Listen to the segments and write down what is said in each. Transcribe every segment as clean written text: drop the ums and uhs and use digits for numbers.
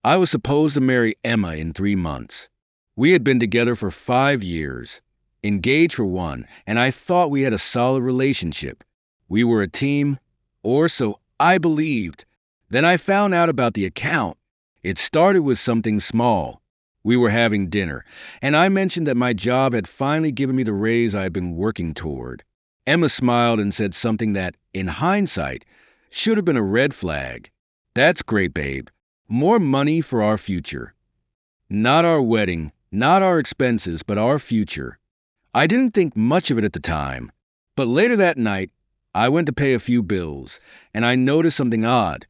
I was supposed to marry Emma in 3 months. We had been together for 5 years, engaged for one, and I thought we had a solid relationship. We were a team, or so I believed. Then I found out about the account. It started with something small. We were having dinner, and I mentioned that my job had finally given me the raise I had been working toward. Emma smiled and said something that, in hindsight, should have been a red flag. That's great, babe. More money for our future. Not our wedding, not our expenses, but our future. I didn't think much of it at the time, but later that night, I went to pay a few bills, and I noticed something odd.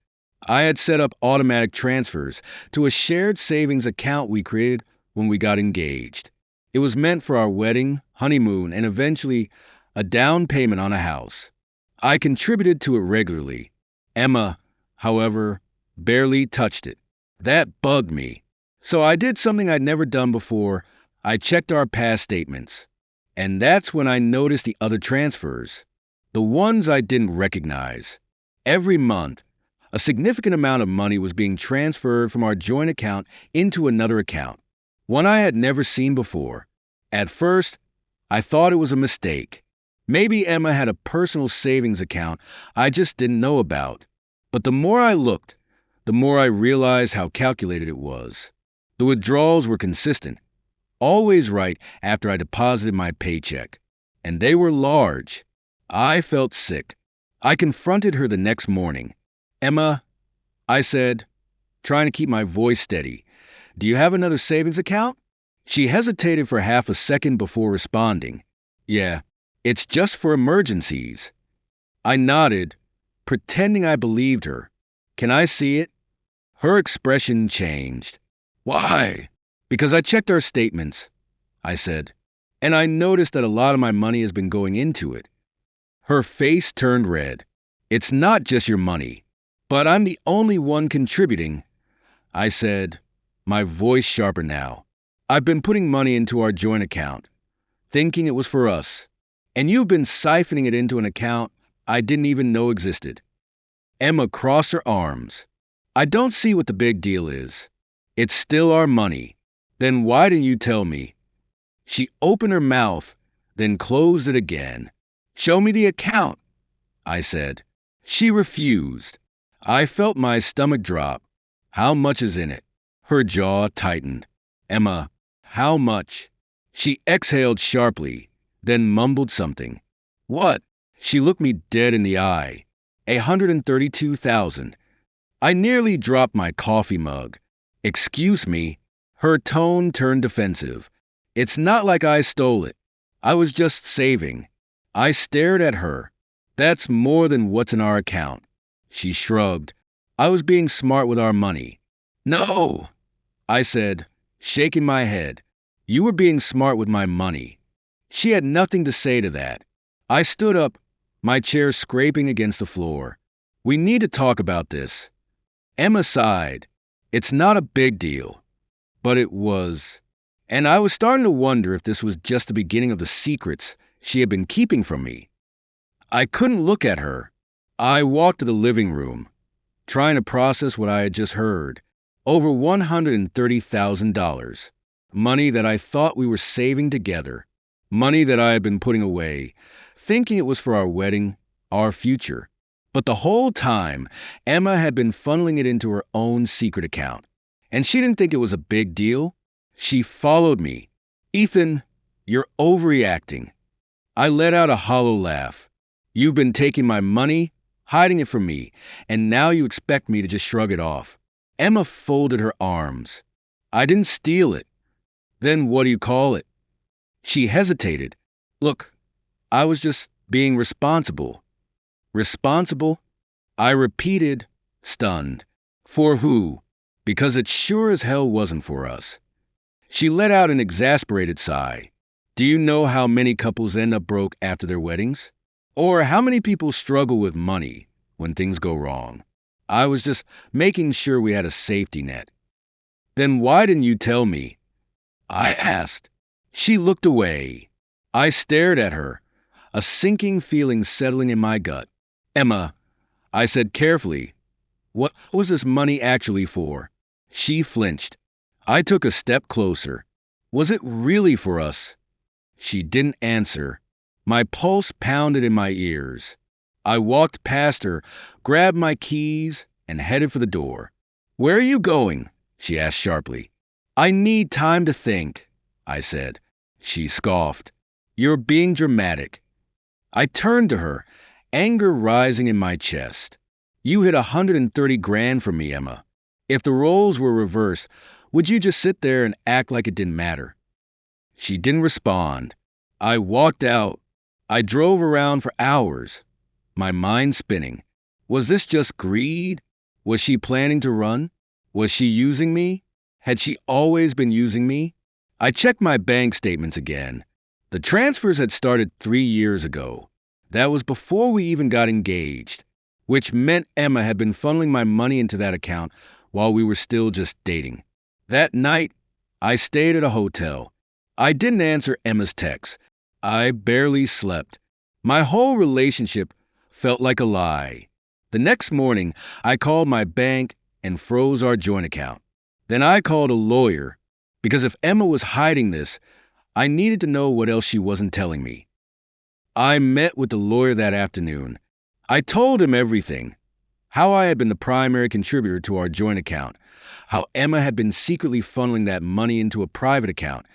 I had set up automatic transfers to a shared savings account we created when we got engaged. It was meant for our wedding, honeymoon, and eventually a down payment on a house. I contributed to it regularly. Emma, however, barely touched it. That bugged me. So I did something I'd never done before. I checked our past statements. And that's when I noticed the other transfers. The ones I didn't recognize. Every month, a significant amount of money was being transferred from our joint account into another account, one I had never seen before. At first, I thought it was a mistake. Maybe Emma had a personal savings account I just didn't know about. But the more I looked, the more I realized how calculated it was. The withdrawals were consistent, always right after I deposited my paycheck. And they were large. I felt sick. I confronted her the next morning. Emma, I said, trying to keep my voice steady, do you have another savings account? She hesitated for half a second before responding. Yeah, it's just for emergencies. I nodded, pretending I believed her. Can I see it? Her expression changed. Why? Because I checked our statements, I said, and I noticed that a lot of my money has been going into it. Her face turned red. It's not just your money, but I'm the only one contributing, I said, my voice sharper now. I've been putting money into our joint account, thinking it was for us, and you've been siphoning it into an account I didn't even know existed. Emma crossed her arms. I don't see what the big deal is. It's still our money. Then why didn't you tell me? She opened her mouth, then closed it again. Show me the account, I said. She refused. I felt my stomach drop. How much is in it? Her jaw tightened. Emma, how much? She exhaled sharply, then mumbled something. What? She looked me dead in the eye. 132,000. I nearly dropped my coffee mug. Excuse me. Her tone turned defensive. It's not like I stole it. I was just saving. I stared at her. That's more than what's in our account. She shrugged. I was being smart with our money. No, I said, shaking my head. You were being smart with my money. She had nothing to say to that. I stood up, my chair scraping against the floor. We need to talk about this. Emma sighed. It's not a big deal. But it was. And I was starting to wonder if this was just the beginning of the secrets she had been keeping from me. I couldn't look at her. I walked to the living room, trying to process what I had just heard. Over $130,000. Money that I thought we were saving together. Money that I had been putting away, thinking it was for our wedding, our future. But the whole time, Emma had been funneling it into her own secret account. And she didn't think it was a big deal. She followed me. Ethan, you're overreacting. I let out a hollow laugh. You've been taking my money, hiding it from me, and now you expect me to just shrug it off. Emma folded her arms. I didn't steal it. Then what do you call it? She hesitated. Look, I was just being responsible. Responsible? I repeated, stunned. For who? Because it sure as hell wasn't for us. She let out an exasperated sigh. Do you know how many couples end up broke after their weddings? Or how many people struggle with money when things go wrong? I was just making sure we had a safety net. Then why didn't you tell me? I asked. She looked away. I stared at her, a sinking feeling settling in my gut. Emma, I said carefully, what was this money actually for? She flinched. I took a step closer. Was it really for us? She didn't answer. My pulse pounded in my ears. I walked past her, grabbed my keys, and headed for the door. "Where are you going?" she asked sharply. "I need time to think," I said. She scoffed. "You're being dramatic." I turned to her, anger rising in my chest. "You hit 130 grand for me, Emma. If the roles were reversed, would you just sit there and act like it didn't matter?" She didn't respond. I walked out. I drove around for hours, my mind spinning. Was this just greed? Was she planning to run? Was she using me? Had she always been using me? I checked my bank statements again. The transfers had started 3 years ago. That was before we even got engaged, which meant Emma had been funneling my money into that account while we were still just dating. That night, I stayed at a hotel. I didn't answer Emma's texts. I barely slept. My whole relationship felt like a lie. The next morning, I called my bank and froze our joint account. Then I called a lawyer, because if Emma was hiding this, I needed to know what else she wasn't telling me. I met with the lawyer that afternoon. I told him everything. How I had been the primary contributor to our joint account, how Emma had been secretly funneling that money into a private account,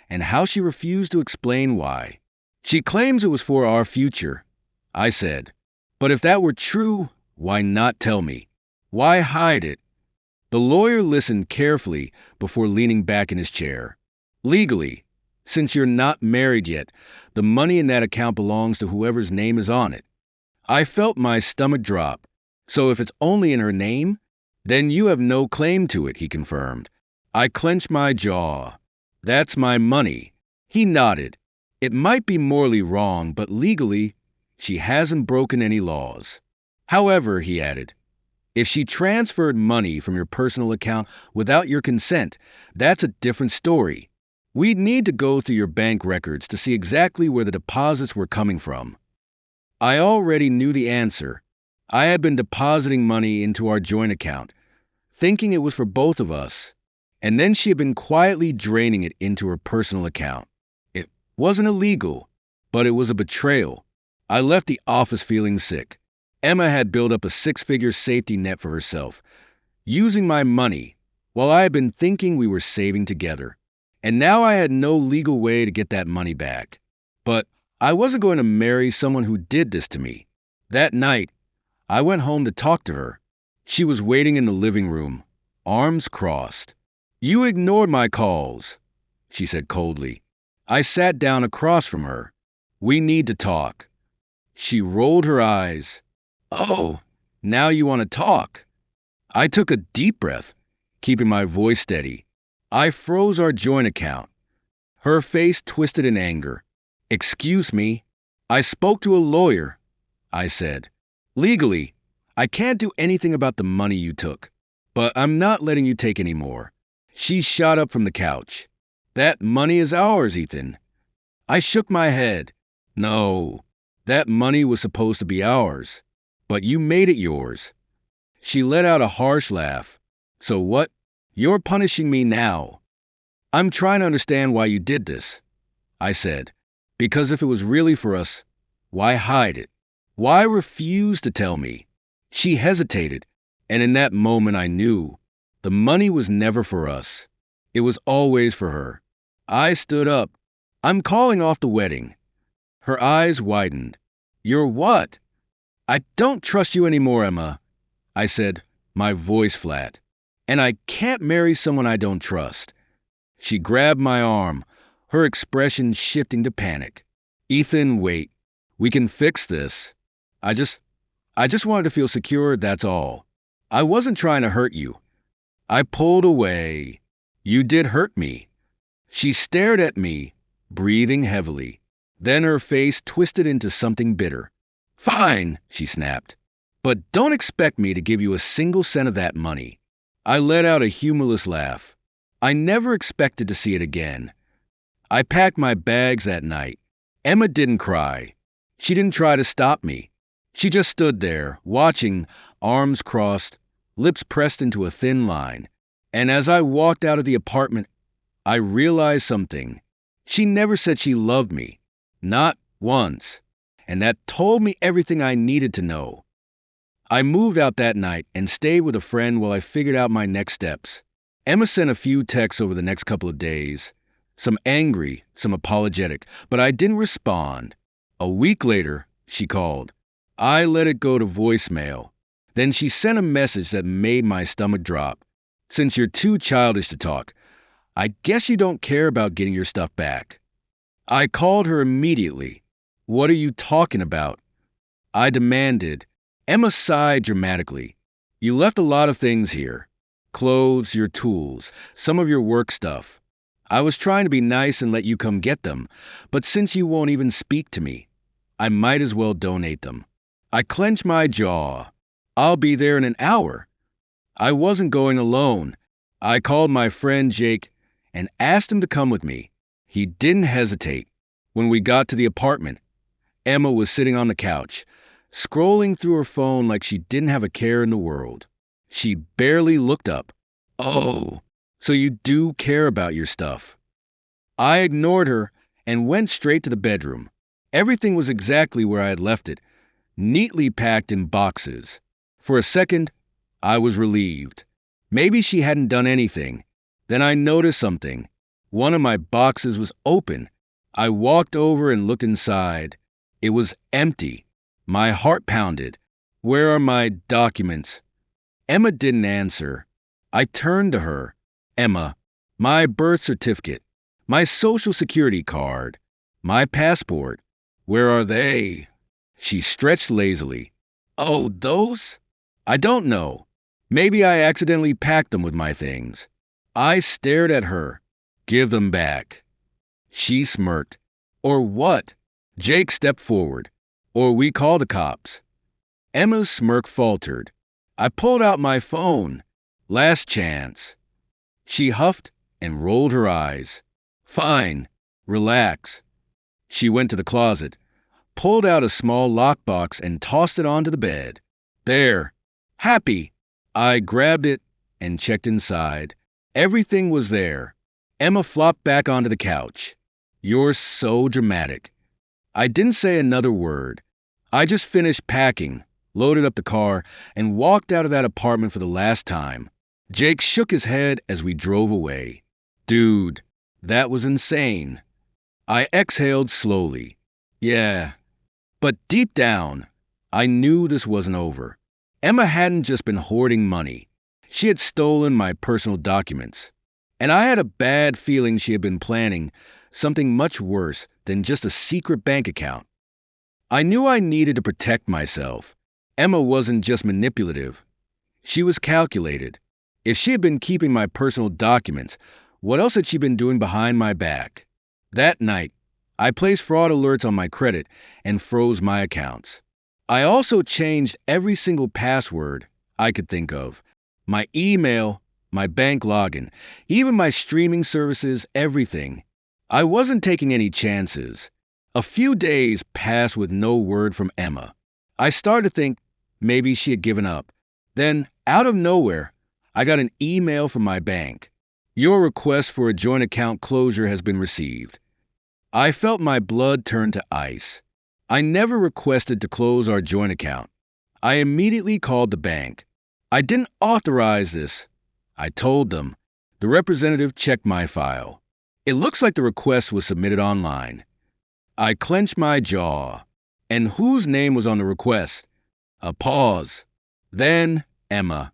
and how she refused to explain why. "She claims it was for our future," I said. "But if that were true, why not tell me? Why hide it?" The lawyer listened carefully before leaning back in his chair. "Legally, since you're not married yet, the money in that account belongs to whoever's name is on it." I felt my stomach drop. "So if it's only in her name, then you have no claim to it," he confirmed. I clenched my jaw. "That's my money." He nodded. "It might be morally wrong, but legally, she hasn't broken any laws." "However," he added, "if she transferred money from your personal account without your consent, that's a different story. We'd need to go through your bank records to see exactly where the deposits were coming from." I already knew the answer. I had been depositing money into our joint account, thinking it was for both of us, and then she had been quietly draining it into her personal account. It wasn't illegal, but it was a betrayal. I left the office feeling sick. Emma had built up a six-figure safety net for herself, using my money, while I had been thinking we were saving together. And now I had no legal way to get that money back. But I wasn't going to marry someone who did this to me. That night, I went home to talk to her. She was waiting in the living room, arms crossed. "You ignored my calls," she said coldly. I sat down across from her. "We need to talk." She rolled her eyes. "Oh, now you want to talk." I took a deep breath, keeping my voice steady. I froze our joint account. Her face twisted in anger. "Excuse me. I spoke to a lawyer," I said. "Legally, I can't do anything about the money you took, but I'm not letting you take any more." She shot up from the couch. "That money is ours, Ethan." I shook my head. "No, that money was supposed to be ours, but you made it yours." She let out a harsh laugh. "So what? You're punishing me now." "I'm trying to understand why you did this," I said. "Because if it was really for us, why hide it? Why refuse to tell me?" She hesitated, and in that moment I knew the money was never for us. It was always for her. I stood up. "I'm calling off the wedding." Her eyes widened. "You're what?" "I don't trust you anymore, Emma," I said, my voice flat. "And I can't marry someone I don't trust." She grabbed my arm, her expression shifting to panic. "Ethan, wait. We can fix this. I just wanted to feel secure, that's all. I wasn't trying to hurt you." I pulled away. "You did hurt me." She stared at me, breathing heavily. Then her face twisted into something bitter. "Fine," she snapped. "But don't expect me to give you a single cent of that money." I let out a humorless laugh. I never expected to see it again. I packed my bags that night. Emma didn't cry. She didn't try to stop me. She just stood there, watching, arms crossed, lips pressed into a thin line. And as I walked out of the apartment, I realized something. She never said she loved me. Not once. And that told me everything I needed to know. I moved out that night and stayed with a friend while I figured out my next steps. Emma sent a few texts over the next couple of days. Some angry, some apologetic, but I didn't respond. A week later, she called. I let it go to voicemail. Then she sent a message that made my stomach drop. Since you're too childish to talk, I guess you don't care about getting your stuff back. I called her immediately. What are you talking about? I demanded. Emma sighed dramatically. You left a lot of things here. Clothes, your tools, some of your work stuff. I was trying to be nice and let you come get them, but since you won't even speak to me, I might as well donate them. I clenched my jaw. I'll be there in an hour. I wasn't going alone. I called my friend Jake and asked him to come with me. He didn't hesitate. When we got to the apartment, Emma was sitting on the couch, scrolling through her phone like she didn't have a care in the world. She barely looked up. Oh, so you do care about your stuff. I ignored her and went straight to the bedroom. Everything was exactly where I had left it, neatly packed in boxes. For a second, I was relieved. Maybe she hadn't done anything. Then I noticed something. One of my boxes was open. I walked over and looked inside. It was empty. My heart pounded. Where are my documents? Emma didn't answer. I turned to her. Emma, my birth certificate, my social security card, my passport. Where are they? She stretched lazily. Oh, those? I don't know. Maybe I accidentally packed them with my things. I stared at her. Give them back. She smirked. Or what? Jake stepped forward. Or we call the cops. Emma's smirk faltered. I pulled out my phone. Last chance. She huffed and rolled her eyes. Fine. Relax. She went to the closet, pulled out a small lockbox and tossed it onto the bed. There. Happy. I grabbed it and checked inside. Everything was there. Emma flopped back onto the couch. You're so dramatic. I didn't say another word. I just finished packing, loaded up the car, and walked out of that apartment for the last time. Jake shook his head as we drove away. Dude, that was insane. I exhaled slowly. Yeah. But deep down, I knew this wasn't over. Emma hadn't just been hoarding money. She had stolen my personal documents. And I had a bad feeling she had been planning something much worse than just a secret bank account. I knew I needed to protect myself. Emma wasn't just manipulative. She was calculated. If she had been keeping my personal documents, what else had she been doing behind my back? That night, I placed fraud alerts on my credit and froze my accounts. I also changed every single password I could think of. My email, my bank login, even my streaming services, everything. I wasn't taking any chances. A few days passed with no word from Emma. I started to think maybe she had given up. Then, out of nowhere, I got an email from my bank. Your request for a joint account closure has been received. I felt my blood turn to ice. I never requested to close our joint account. I immediately called the bank. I didn't authorize this. I told them. The representative checked my file. It looks like the request was submitted online. I clenched my jaw. And whose name was on the request? A pause. Then Emma.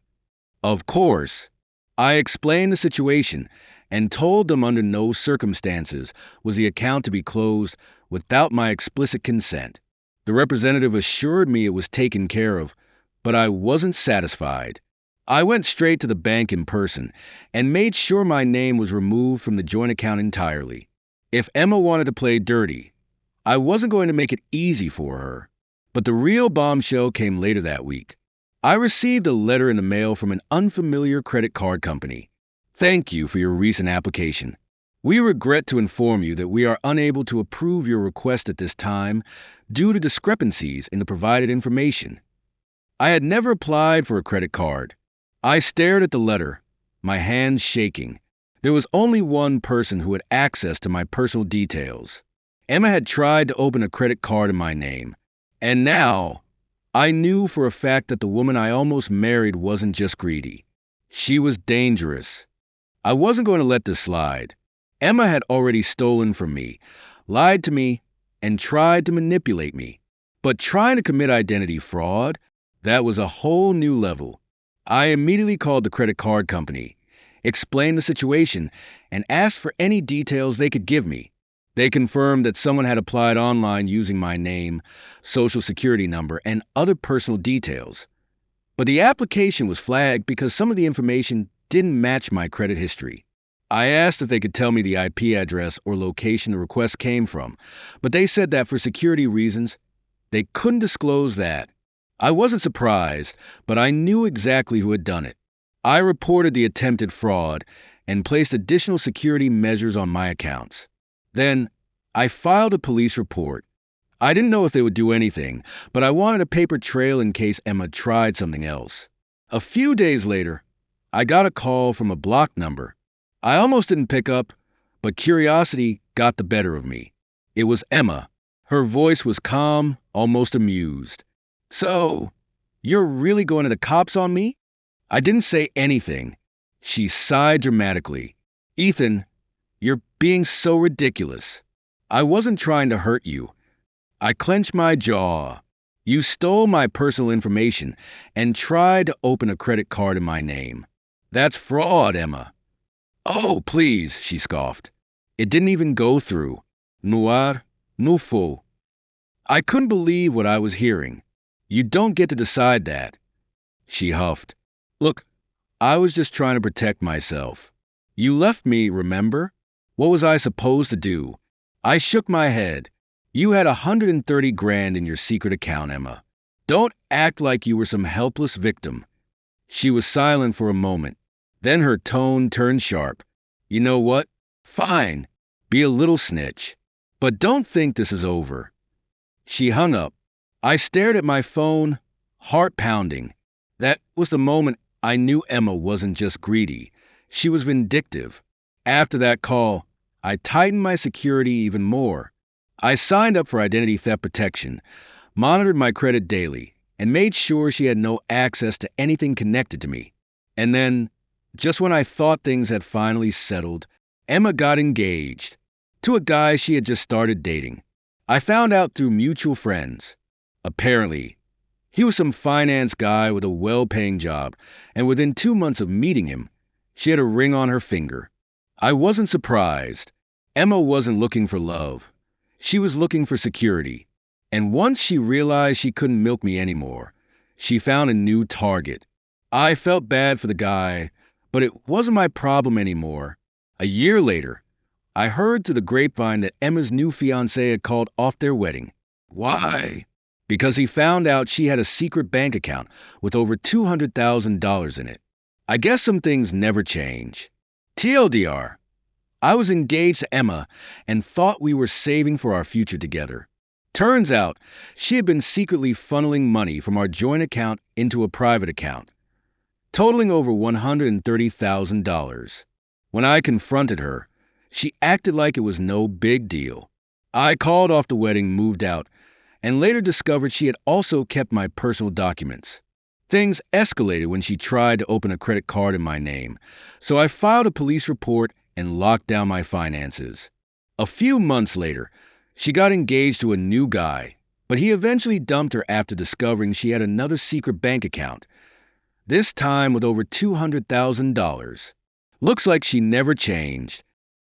Of course. I explained the situation and told them under no circumstances was the account to be closed without my explicit consent. The representative assured me it was taken care of, but I wasn't satisfied. I went straight to the bank in person and made sure my name was removed from the joint account entirely. If Emma wanted to play dirty, I wasn't going to make it easy for her. But the real bombshell came later that week. I received a letter in the mail from an unfamiliar credit card company. Thank you for your recent application. We regret to inform you that we are unable to approve your request at this time due to discrepancies in the provided information. I had never applied for a credit card. I stared at the letter, my hands shaking. There was only one person who had access to my personal details. Emma had tried to open a credit card in my name. And now, I knew for a fact that the woman I almost married wasn't just greedy. She was dangerous. I wasn't going to let this slide. Emma had already stolen from me, lied to me, and tried to manipulate me. But trying to commit identity fraud, that was a whole new level. I immediately called the credit card company, explained the situation, and asked for any details they could give me. They confirmed that someone had applied online using my name, social security number, and other personal details. But the application was flagged because some of the information didn't match my credit history. I asked if they could tell me the IP address or location the request came from, but they said that for security reasons, they couldn't disclose that. I wasn't surprised, but I knew exactly who had done it. I reported the attempted fraud and placed additional security measures on my accounts. Then, I filed a police report. I didn't know if they would do anything, but I wanted a paper trail in case Emma tried something else. A few days later, I got a call from a blocked number. I almost didn't pick up, but curiosity got the better of me. It was Emma. Her voice was calm, almost amused. "So, you're really going to the cops on me?" I didn't say anything. She sighed dramatically. "Ethan, you're being so ridiculous. I wasn't trying to hurt you." I clenched my jaw. "You stole my personal information and tried to open a credit card in my name. That's fraud, Emma." "Oh, please," she scoffed. "It didn't even go through. Noir, Nufo." I couldn't believe what I was hearing. "You don't get to decide that." She huffed. "Look, I was just trying to protect myself. You left me, remember? What was I supposed to do?" I shook my head. "You had 130 grand in your secret account, Emma. Don't act like you were some helpless victim." She was silent for a moment. Then her tone turned sharp. "You know what? Fine. Be a little snitch. But don't think this is over." She hung up. I stared at my phone, heart pounding. That was the moment I knew Emma wasn't just greedy. She was vindictive. After that call, I tightened my security even more. I signed up for identity theft protection, monitored my credit daily, and made sure she had no access to anything connected to me. And then, just when I thought things had finally settled, Emma got engaged to a guy she had just started dating. I found out through mutual friends. Apparently, he was some finance guy with a well-paying job, and within 2 months of meeting him, she had a ring on her finger. I wasn't surprised. Emma wasn't looking for love. She was looking for security. And once she realized she couldn't milk me anymore, she found a new target. I felt bad for the guy, but it wasn't my problem anymore. A year later, I heard through the grapevine that Emma's new fiancé had called off their wedding. Why? Because he found out she had a secret bank account with over $200,000 in it. I guess some things never change. TLDR, I was engaged to Emma and thought we were saving for our future together. Turns out, she had been secretly funneling money from our joint account into a private account, totaling over $130,000. When I confronted her, she acted like it was no big deal. I called off the wedding, moved out, and later discovered she had also kept my personal documents. Things escalated when she tried to open a credit card in my name, so I filed a police report and locked down my finances. A few months later, she got engaged to a new guy, but he eventually dumped her after discovering she had another secret bank account, this time with over $200,000. Looks like she never changed.